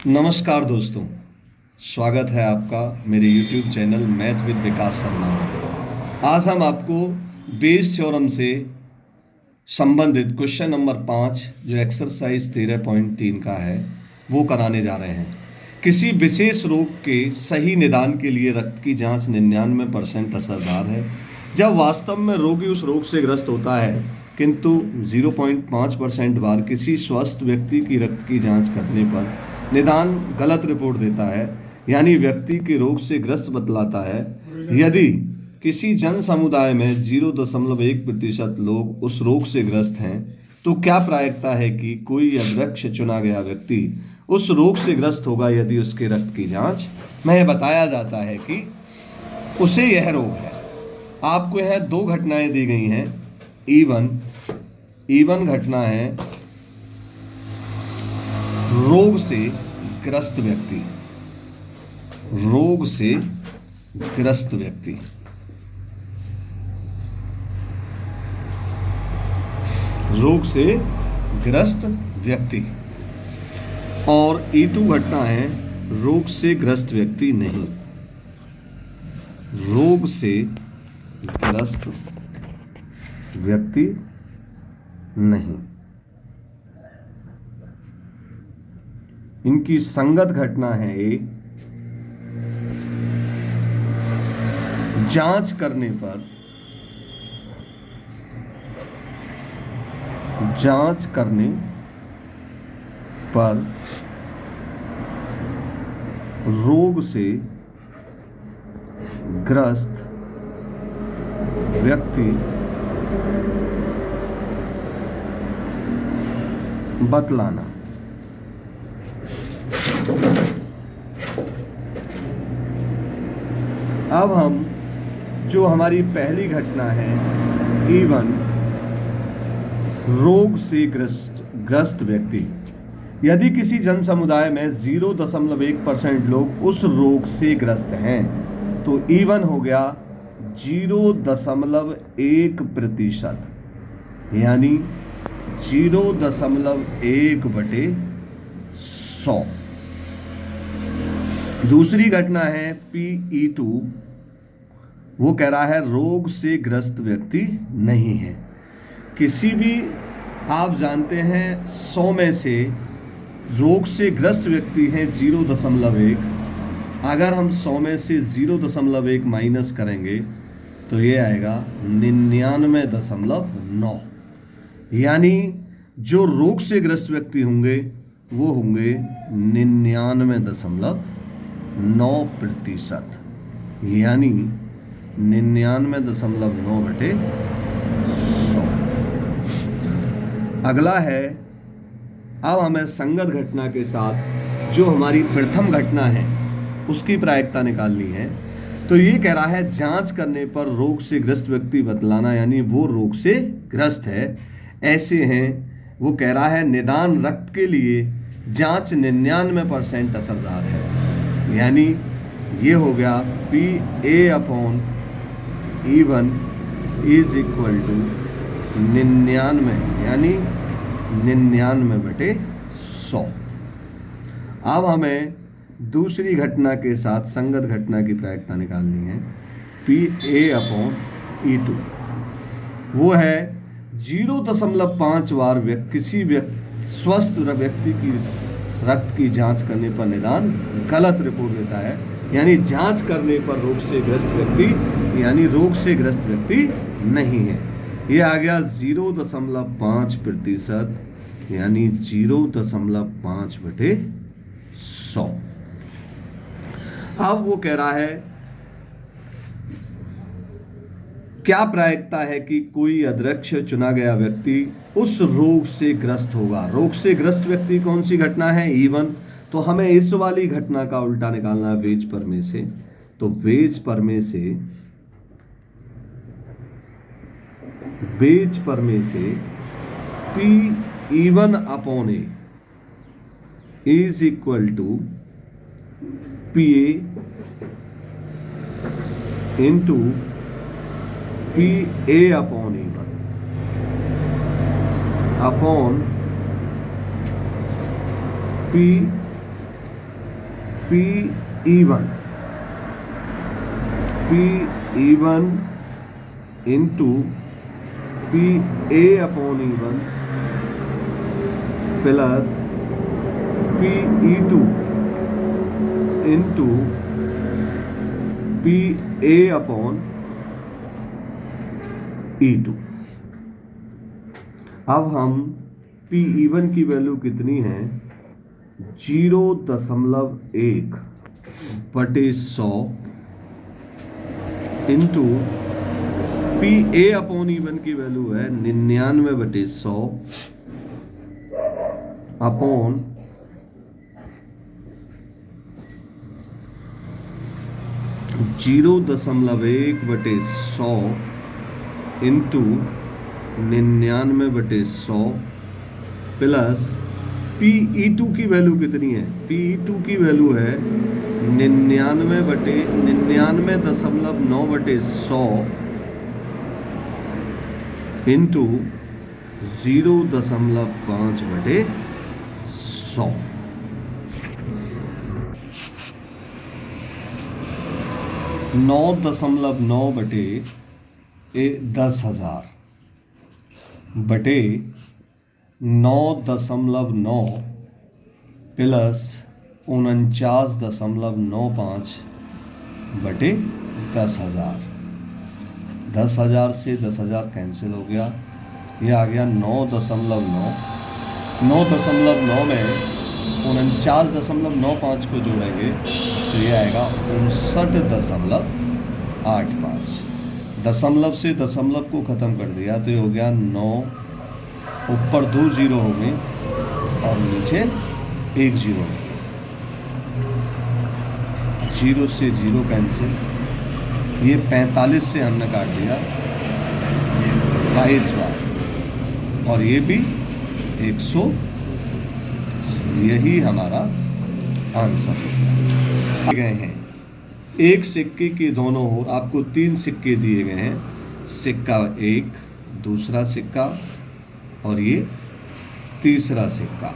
नमस्कार दोस्तों, स्वागत है आपका मेरे YouTube चैनल मैथ विद विकास शर्मा में। आज हम आपको बेस थ्योरम से संबंधित क्वेश्चन नंबर 5 जो एक्सरसाइज 13.3 का है वो कराने जा रहे हैं। किसी विशेष रोग के सही निदान के लिए रक्त की जांच 99% असरदार है। जब वास्तव में रोगी उस रोग से ग्रस्त होता है किंतु 0.5% बार किसी स्वस्थ व्यक्ति की रक्त की जांच करने पर निदान गलत रिपोर्ट देता है, यानी व्यक्ति के रोग से ग्रस्त बतलाता है। यदि किसी जन समुदाय में 0.1% लोग उस रोग से ग्रस्त हैं, तो क्या प्रायिकता है कि कोई अध्यक्ष चुना गया व्यक्ति उस रोग से ग्रस्त होगा यदि उसके रक्त की जांच में बताया जाता है कि उसे यह रोग है। आपको यह दो घटनाएं दी गई हैं। E1 घटना है रोग से ग्रस्त व्यक्ति, रोग से ग्रस्त व्यक्ति। रोग से ग्रस्त व्यक्ति। और E2 घटना है रोग से ग्रस्त व्यक्ति नहीं, रोग से ग्रस्त व्यक्ति नहीं। इनकी संगत घटना है ए, जांच करने पर रोग से ग्रस्त व्यक्ति बतलाना। अब हम जो हमारी पहली घटना है E1 रोग से ग्रस्त व्यक्ति, यदि किसी जन समुदाय में 0.1% लोग उस रोग से ग्रस्त हैं, तो E1 हो गया 0.1%, यानी 0.1/100। दूसरी घटना है PE2, वो कह रहा है रोग से ग्रस्त व्यक्ति नहीं है। किसी भी, आप जानते हैं 100 में से रोग से ग्रस्त व्यक्ति हैं 0.1। अगर हम 100 में से 0.1 माइनस करेंगे तो ये आएगा 99.9, यानी जो रोग से ग्रस्त व्यक्ति होंगे वो होंगे 99.9%, यानी 99.9/100। अगला है, अब हमें संगत घटना के साथ जो हमारी प्रथम घटना है उसकी प्रायिकता निकालनी है। तो ये कह रहा है जांच करने पर रोग से ग्रस्त व्यक्ति बतलाना, यानी वो रोग से ग्रस्त है। ऐसे हैं, वो कह रहा है निदान रक्त के लिए जांच 99% असरदार है, यानी ये हो गया PA/E1 इज इक्वल टू 99, यानी 99/100। अब हमें दूसरी घटना के साथ संगत घटना की प्रायिकता निकालनी है। PA/E2 वो है 0.5 बार किसी स्वस्थ व्यक्ति की रक्त की जांच करने पर निदान गलत रिपोर्ट देता है, यानी जांच करने पर रोग से ग्रस्त व्यक्ति, यानी रोग से ग्रस्त व्यक्ति नहीं है। ये आ गया 0.5%, यानी 0.5/100। अब वो कह रहा है क्या प्रायिकता है कि कोई अध्यक्ष चुना गया व्यक्ति उस रोग से ग्रस्त होगा। रोग से ग्रस्त व्यक्ति कौन सी घटना है? E1। तो हमें इस वाली घटना का उल्टा निकालना है वेज पर में से। तो वेज पर में से PE1/A is equal to PA into PA/E1 upon P P E1 into PA upon E1 plus PE2 into PA upon E2। अब हम PE1 की वैल्यू कितनी है 0.1 बटे 100 इंटू PA अपॉन E1 की वैल्यू है 99 बटे 100 अपॉन 0.1 बटे 100 इंटू 99 बटे 100 प्लस PE2 की वैल्यू कितनी है PE2 की वैल्यू है 99.9 बटे 100 इंटू 0.5 बटे 100। 9.9 बटे 10,000 बटे 9.9 प्लस 49.95 बटे 10,000। 10,000 से 10,000 कैंसिल हो गया, ये आ गया 9.9। 9.9 में 49.95 को जोड़ेंगे तो ये आएगा 59.85। दशमलव से दशमलव को ख़त्म कर दिया तो ये हो गया 9, ऊपर 2 जीरो हो गए और नीचे 1 जीरो। 0 से 0 कैंसिल, ये 45 से हमने काट दिया 22 बार और ये भी 100। यही हमारा आंसर गए हैं। एक सिक्के के दोनों ओर आपको 3 सिक्के दिए गए हैं, सिक्का 1, दूसरा सिक्का और ये तीसरा सिक्का।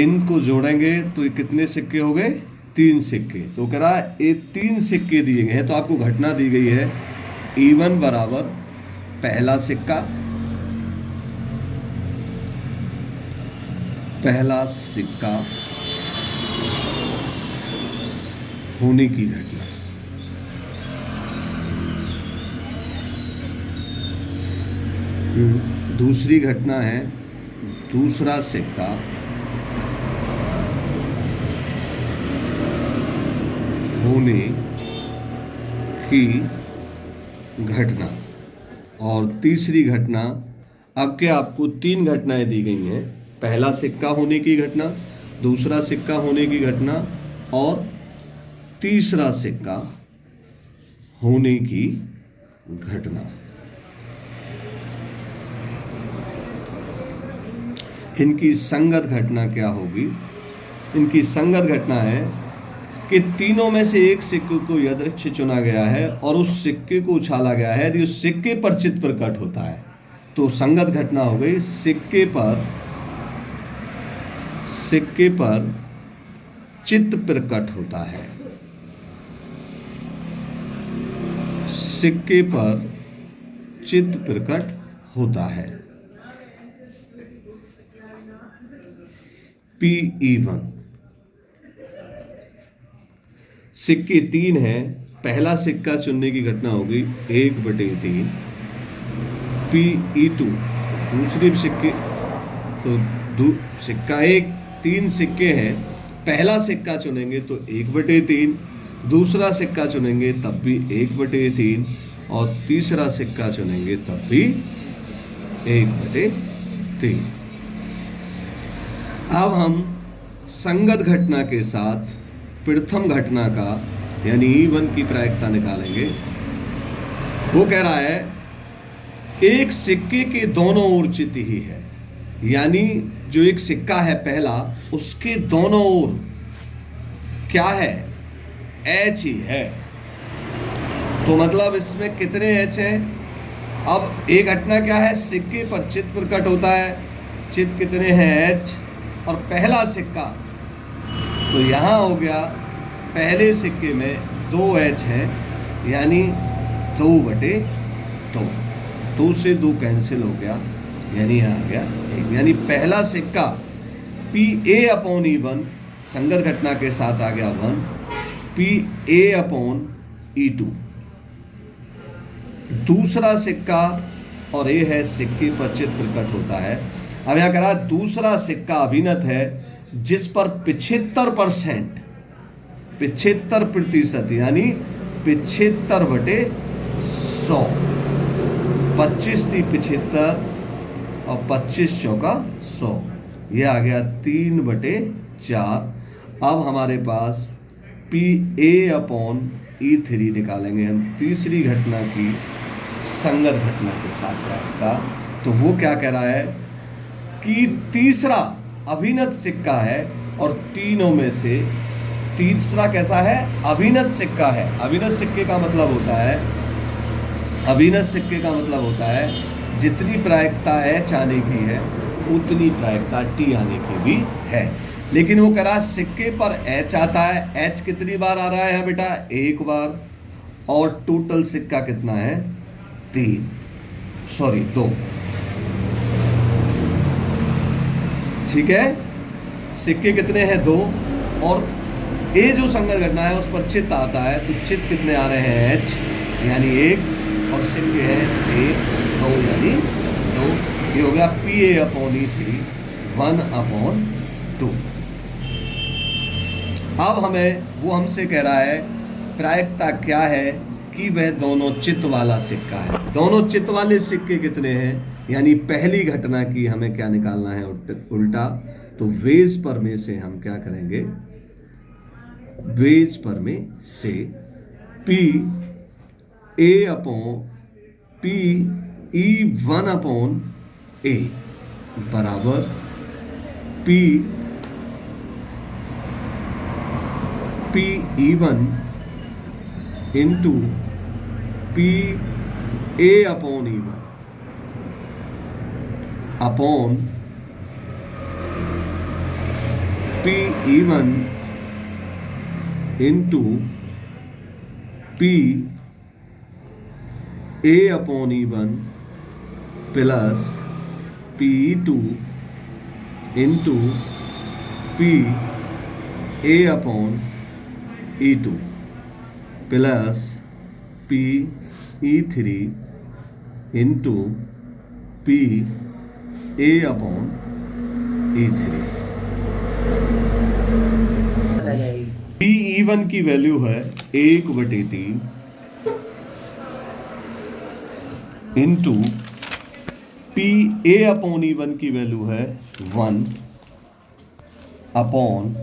इनको जोड़ेंगे तो ये कितने सिक्के हो गए 3 सिक्के। तो कह रहा है ये 3 सिक्के दिए गए हैं तो आपको घटना दी गई है E1 बराबर पहला सिक्का होने की घटना। दूसरी घटना है दूसरा सिक्का होने की घटना। और तीसरी घटना, अब क्या आपको 3 घटनाएं दी गई हैं, पहला सिक्का होने की घटना, दूसरा सिक्का होने की घटना और तीसरा सिक्का होने की घटना। इनकी संगत घटना क्या होगी? इनकी संगत घटना है कि तीनों में से एक सिक्के को यादृच्छिक चुना गया है और उस सिक्के को उछाला गया है। यदि उस सिक्के पर चित्त प्रकट होता है तो संगत घटना हो गई सिक्के पर चित्त प्रकट होता है। सिक्के पर चित्त प्रकट होता है। PE1 सिक्के 3 हैं, पहला सिक्का चुनने की घटना होगी 1/3। PE2 दूसरे सिक्के तो सिक्का 1, 3 सिक्के हैं, पहला सिक्का चुनेंगे तो 1/3, दूसरा सिक्का चुनेंगे तब भी 1/3 और तीसरा सिक्का चुनेंगे तब भी 1/3। अब हम संगत घटना के साथ प्रथम घटना का यानी E1 की प्रायिकता निकालेंगे। वो कह रहा है एक सिक्के के दोनों ओर चित्त ही है, यानी जो एक सिक्का है पहला उसके दोनों ओर क्या है H ही है। तो मतलब इसमें कितने H हैं? अब एक घटना क्या है, सिक्के पर चित्त प्रकट होता है, चित्त कितने हैं H, और पहला सिक्का तो यहाँ हो गया पहले सिक्के में 2H हैं, यानी 2/2, 2 से 2 कैंसिल हो गया, यानी यहाँ आ गया 1, यानी पहला सिक्का PA/E1 संगत घटना के साथ आ गया 1, PA/E2। दूसरा सिक्का, और ये है सिक्के पर चित्र प्रकट होता है। अब यहाँ करा दूसरा सिक्का अभिनत है जिस पर 75%, 75% यानी 75/100, 25 थी 75 और 25 चौका 100, यह आ गया 3/4। अब हमारे पास PA/E3 निकालेंगे हम तीसरी घटना की संगत घटना के साथ प्रायिकता। तो वो क्या कह रहा है कि तीसरा अभिनत सिक्का है और तीनों में से तीसरा कैसा है? अभिनत सिक्का है। अभिनत सिक्के का मतलब होता है, अभिनत सिक्के का मतलब होता है जितनी प्रायिकता H आने की है उतनी प्रायिकता T आने की भी है। लेकिन वो कह रहा सिक्के पर H आता है, H कितनी बार आ रहा है बेटा? 1 बार, और टोटल सिक्का कितना है? 2। ठीक है, सिक्के कितने हैं? 2, और ये जो संगत घटना है उस पर चित्त आता है, तो चित्त कितने आ रहे हैं? H यानी 1, और सिक्के हैं 1, 2 यानी 2। ये हो गया PA/E3 1/2। अब हमें वो हमसे कह रहा है प्रायिकता क्या है कि वह दोनों चित्त वाला सिक्का है। दोनों चित्त वाले सिक्के कितने हैं? यानी पहली घटना की हमें क्या निकालना है? उल्टा। तो वेज पर में से हम क्या करेंगे? वेज पर में से PA/PE1/A बराबर PE1 into PA/E1 upon PE1 into PA/E1 plus PE2 into PA/E2 plus PE3 into PA/E3। PE1 की वैल्यू है 1/3 इंटू PA/E1 की वैल्यू है 1 अपॉन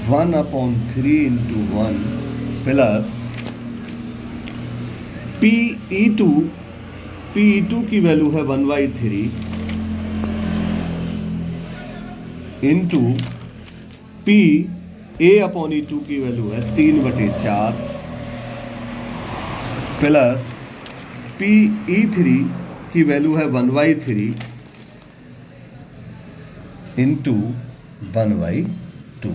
1/3 इंटू 1 प्लस PE2 की वैल्यू है 1/3 इंटू PA/E2 की वैल्यू है 3/4 प्लस PE3 की वैल्यू है 1/3 इंटू 1/2।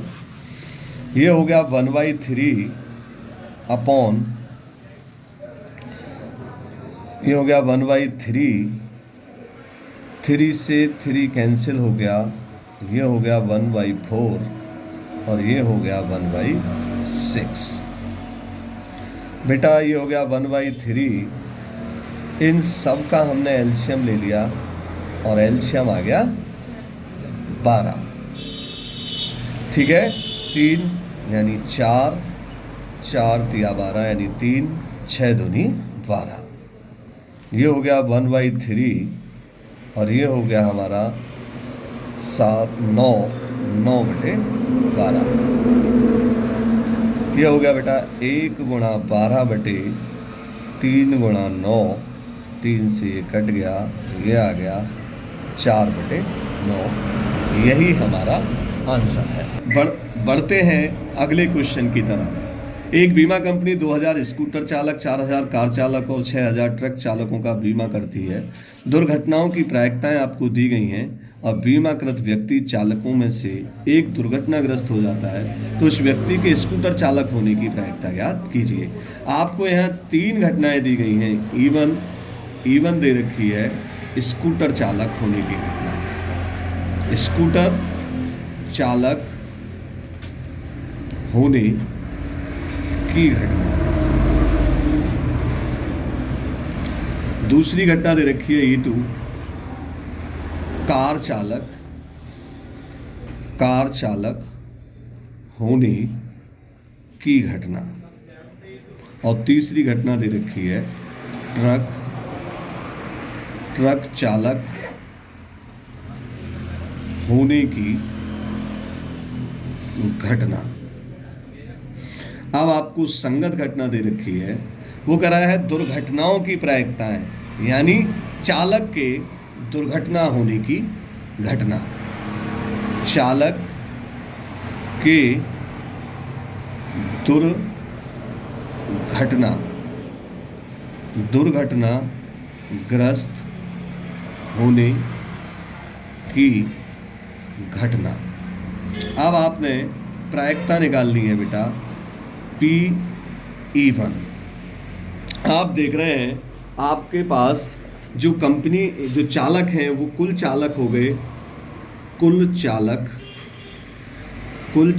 ये हो गया 1/3 अपॉन, ये हो गया 1/3, 3 से 3 कैंसिल हो गया, ये हो गया 1/4 और ये हो गया 1/6। बेटा ये हो गया 1/3, इन सब का हमने एलसीएम ले लिया और एलसीएम आ गया 12। ठीक है, 3 यानी 4, 4 तिया 12 यानी 3, 6 दूनी 12। ये हो गया 1/3 और ये हो गया हमारा 7, 9, 9/12। ये हो गया बेटा 1 गुणा 12/3 गुणा 9, 3 से ये कट गया, ये आ गया 4/9। यही हमारा आंसर है। बढ़ते हैं अगले क्वेश्चन की तरफ। एक बीमा कंपनी 2000 स्कूटर चालक, 4000 कार चालक और 6000 ट्रक चालकों का बीमा करती है। दुर्घटनाओं की प्रायिकताएं आपको दी गई हैं। और बीमाकृत व्यक्ति चालकों में से एक दुर्घटनाग्रस्त हो जाता है तो उस व्यक्ति के स्कूटर चालक होने की प्रायिकता ज्ञात कीजिए। आपको यहाँ 3 घटनाएं दी गई हैं। ईवन दे रखी है, स्कूटर चालक होने की घटना, स्कूटर चालक होने की घटना। दूसरी घटना दे रखी है E2, कार चालक होने की घटना। और तीसरी घटना दे रखी है ट्रक चालक होने की घटना। अब आपको संगत घटना दे रखी है, वो कह रहा है दुर्घटनाओं की प्रायिकताएं, यानी चालक के दुर्घटना होने की घटना। चालक के दुर्घटनाग्रस्त होने की घटना। अब आपने प्रायिकता निकालनी है बेटा P1। आप देख रहे हैं आपके पास जो चालक हैं वो कुल चालक हो गए। कुल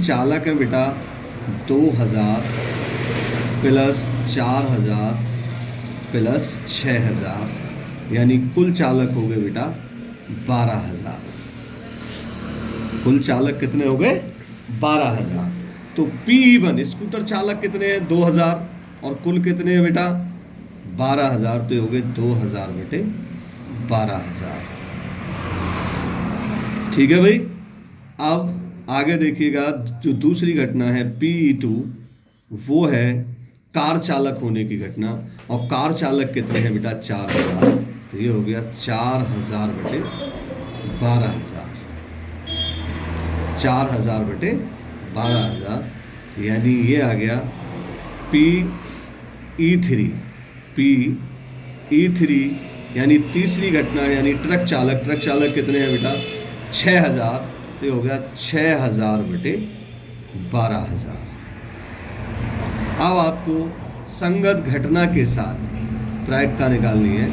चालक है बेटा 2000 प्लस 4000 प्लस 6000, यानी कुल चालक हो गए बेटा 12000। कुल चालक कितने हो गए? 12000। तो P1 स्कूटर चालक कितने हैं? 2000, और कुल कितने हैं बेटा? 12000। तो हो गए 2000 बटे 12000। ठीक है भाई। अब आगे देखिएगा, जो दूसरी घटना है P2, वो है कार चालक होने की घटना। और कार चालक कितने हैं बेटा? 4000। तो ये हो गया 4000 बटे 12000। 4000 बटे 12000, यानी ये आ गया PE3। यानी तीसरी घटना, यानी ट्रक चालक कितने हैं बेटा? 6000। तो ये हो गया 6000 बटे 12000। अब आपको संगत घटना के साथ प्रायिकता निकालनी है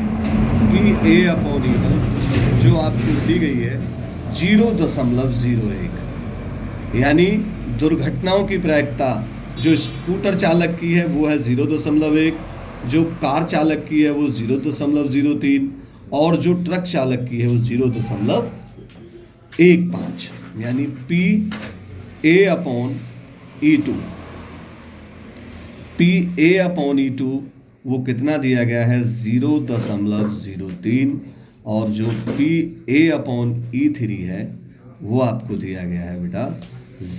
PA/E1, जो आपको दी गई है 0.01। यानी दुर्घटनाओं की प्रायिकता जो स्कूटर चालक की है वो है 0.1, जो कार चालक की है वो 0.03, और जो ट्रक चालक की है वो 0.15। यानी PA/E2 वो कितना दिया गया है? 0.03, और जो PA/E3 है वो आपको दिया गया है बेटा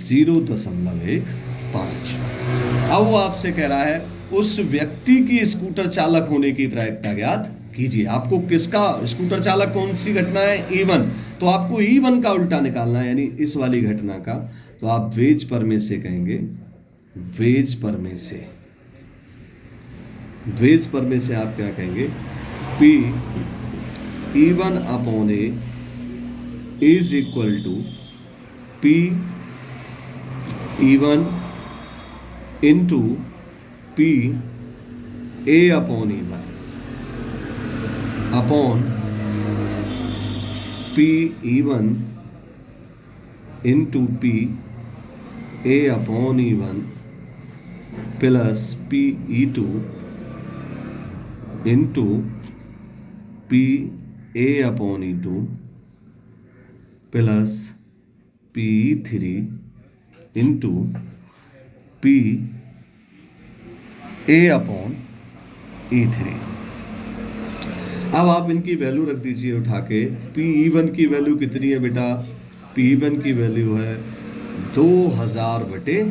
0.15। अब वो आपसे कह रहा है उस व्यक्ति की स्कूटर चालक होने की प्रायिकता ज्ञात कीजिए। आपको किसका स्कूटर चालक, कौन सी घटना है? E1। तो आपको E1 का उल्टा निकालना है, यानी इस वाली घटना का। तो आप वेज पर में से कहेंगे, वेज पर में से आप क्या कहेंगे? PE1/A is equal to PE1 into PA/E1 upon PE1 into PA/E1 plus PE2 into PA/E2 plus PE3 into PA/E3। अब आप इनकी वैल्यू रख दीजिए उठा के। PE1 की वैल्यू कितनी है बेटा? PE1 की वैल्यू है 2000 बटे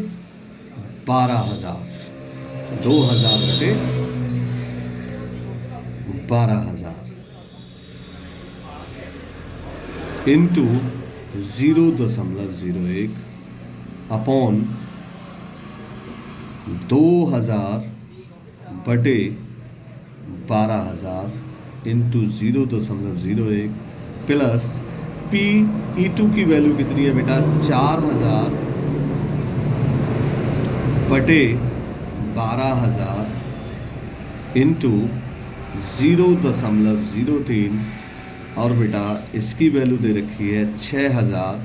12000। 2000 बटे 12000 इंटू 0.01 अपॉन 2000 बटे 12000 into 0.01 plus P E two की वैल्यू कितनी है बेटा, 4000 बटे 12,000 इंटू 0.03 और बेटा इसकी वैल्यू दे रखी है 6000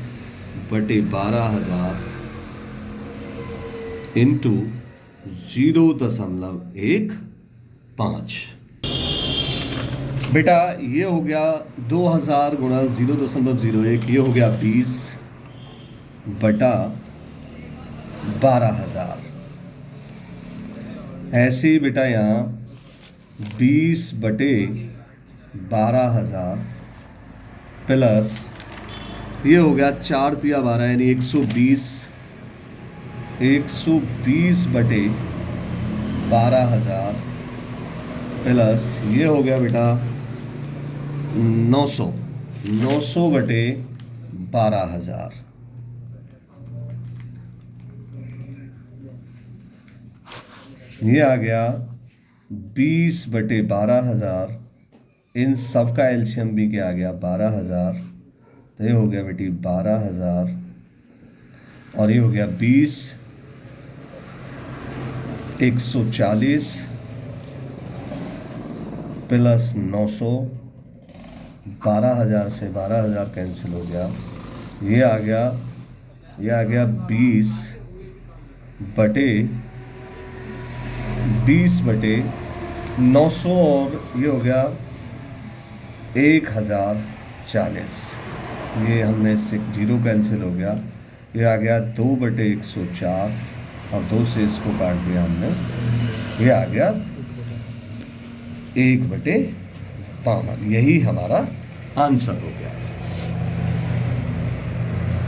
बटे 12,000 इंटू 0.15। बेटा ये हो गया 2000 गुणा 0.01, ये हो गया 20 बटा 12,000। ऐसे ही बेटा यहाँ 20 बटे 12,000 प्लस ये हो गया 4 तिया 12 यानी 120 बटे 12,000 प्लस ये हो गया बेटा 900 बटे 12,000। ये आ गया 20 बटे 12,000, इन सब का एलसीएम भी क्या आ गया 12,000, तो ये हो गया बेटी 12,000 और ये हो गया 20 140 प्लस 900, 12,000 से 12,000 कैंसिल हो गया, ये आ गया 20 बटे 900 और ये हो गया 1040। ये हमने इससे 0 कैंसिल हो गया, ये आ गया 2 बटे 104 और 2 से इसको काट दिया हमने, ये आ गया 1 बटे 52। यही हमारा आंसर हो गया।